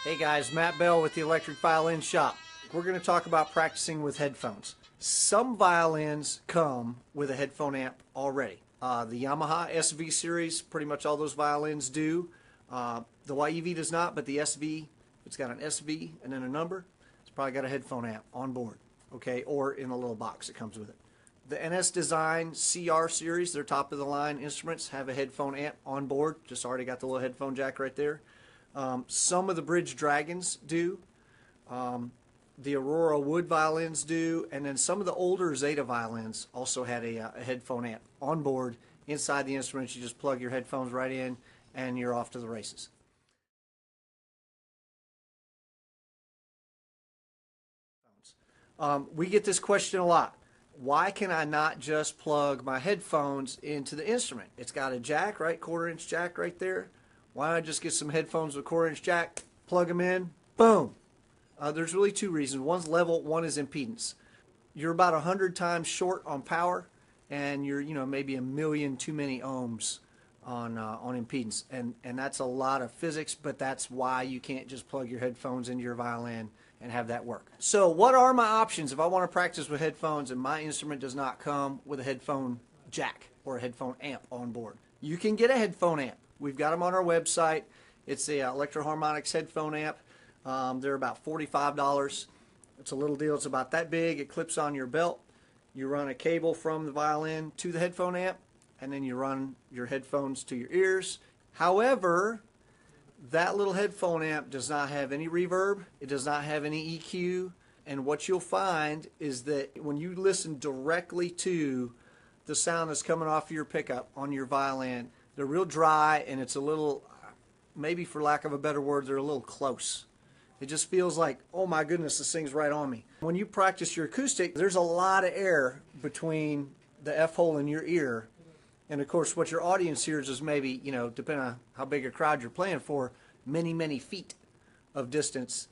Hey guys, Matt Bell with the Electric Violin Shop. We're going to talk about practicing with headphones. Some violins come with a headphone amp already. The Yamaha SV series, pretty much all those violins do. The YEV does not, but the SV, it's got an SV and then a number. It's probably got a headphone amp on board, okay, or in a little box that comes with it. The NS Design CR series, their top of the line instruments, have a headphone amp on board. Just already got the little headphone jack right there. Some of the Bridge Dragons do. The Aurora Wood violins do, and then some of the older Zeta violins also had a headphone amp on board inside the instrument. You just plug your headphones right in and you're off to the races. We get this question a lot. Why can I not just plug my headphones into the instrument? It's got a jack, right? 1/4-inch jack right there. Why not just get some headphones with a 1/4-inch jack, plug them in, boom. There's really two reasons. One's level, one is impedance. You're about 100 times short on power, and you're maybe 1,000,000 too many ohms on impedance, and that's a lot of physics. But that's why you can't just plug your headphones into your violin and have that work. So what are my options if I want to practice with headphones and my instrument does not come with a headphone jack or a headphone amp on board? You can get a headphone amp. We've got them on our website. It's the Electro-Harmonix headphone amp. They're about $45. It's a little deal. It's about that big. It clips on your belt. You run a cable from the violin to the headphone amp, and then you run your headphones to your ears. However, that little headphone amp does not have any reverb. It does not have any EQ. And what you'll find is that when you listen directly to the sound that's coming off of your pickup on your violin, they're real dry, and it's a little, maybe for lack of a better word, they're a little close. It just feels like, oh my goodness, this thing's right on me. When you practice your acoustic, there's a lot of air between the F-hole in your ear. And of course, what your audience hears is maybe, depending on how big a crowd you're playing for, many, many feet of distance.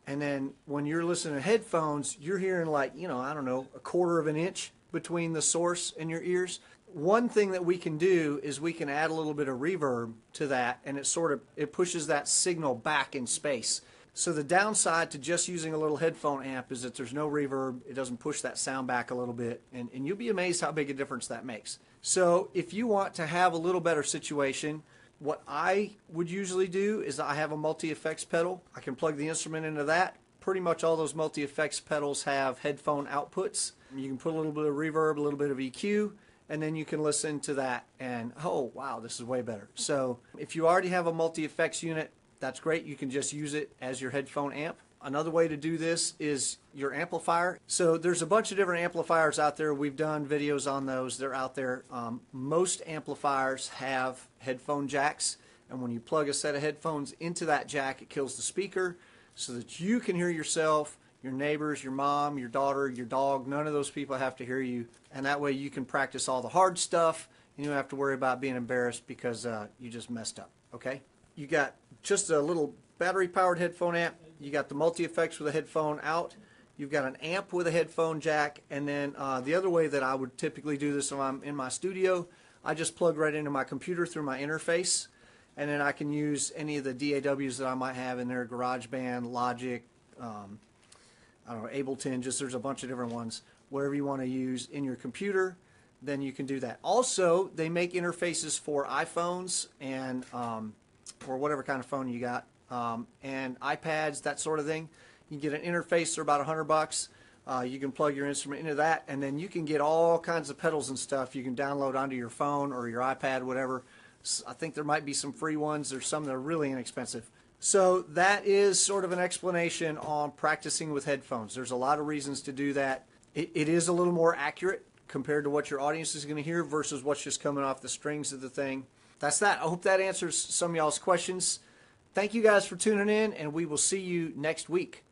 And then when you're listening to headphones, you're hearing like, I don't know, 1/4 of an inch between the source and your ears. One thing that we can do is we can add a little bit of reverb to that, and it pushes that signal back in space. So the downside to just using a little headphone amp is that there's no reverb. It doesn't push that sound back a little bit, and you'll be amazed how big a difference that makes. So if you want to have a little better situation, what I would usually do is I have a multi-effects pedal. I can plug the instrument into that. Pretty much all those multi-effects pedals have headphone outputs. You can put a little bit of reverb, a little bit of EQ, and then you can listen to that and, oh, wow, this is way better. So if you already have a multi-effects unit, that's great. You can just use it as your headphone amp. Another way to do this is your amplifier. So there's a bunch of different amplifiers out there. We've done videos on those. They're out there. Most amplifiers have headphone jacks, and when you plug a set of headphones into that jack, it kills the speaker so that you can hear yourself, your neighbors, your mom, your daughter, your dog. None of those people have to hear you, and that way you can practice all the hard stuff, and you don't have to worry about being embarrassed because you just messed up, okay? You got just a little battery-powered headphone amp. You got the multi-effects with a headphone out. You've got an amp with a headphone jack, and then the other way that I would typically do this when I'm in my studio, I just plug right into my computer through my interface, and then I can use any of the DAWs that I might have in there, GarageBand, Logic, I don't know, Ableton, there's a bunch of different ones. Whatever you want to use in your computer, then you can do that. Also, they make interfaces for iPhones and or whatever kind of phone you got, and iPads, that sort of thing. You can get an interface for about $100. You can plug your instrument into that, and then you can get all kinds of pedals and stuff you can download onto your phone or your iPad, whatever. I think there might be some free ones. There's some that are really inexpensive. So that is sort of an explanation on practicing with headphones. There's a lot of reasons to do that. It is a little more accurate compared to what your audience is going to hear versus what's just coming off the strings of the thing. That's that. I hope that answers some of y'all's questions. Thank you guys for tuning in, and we will see you next week.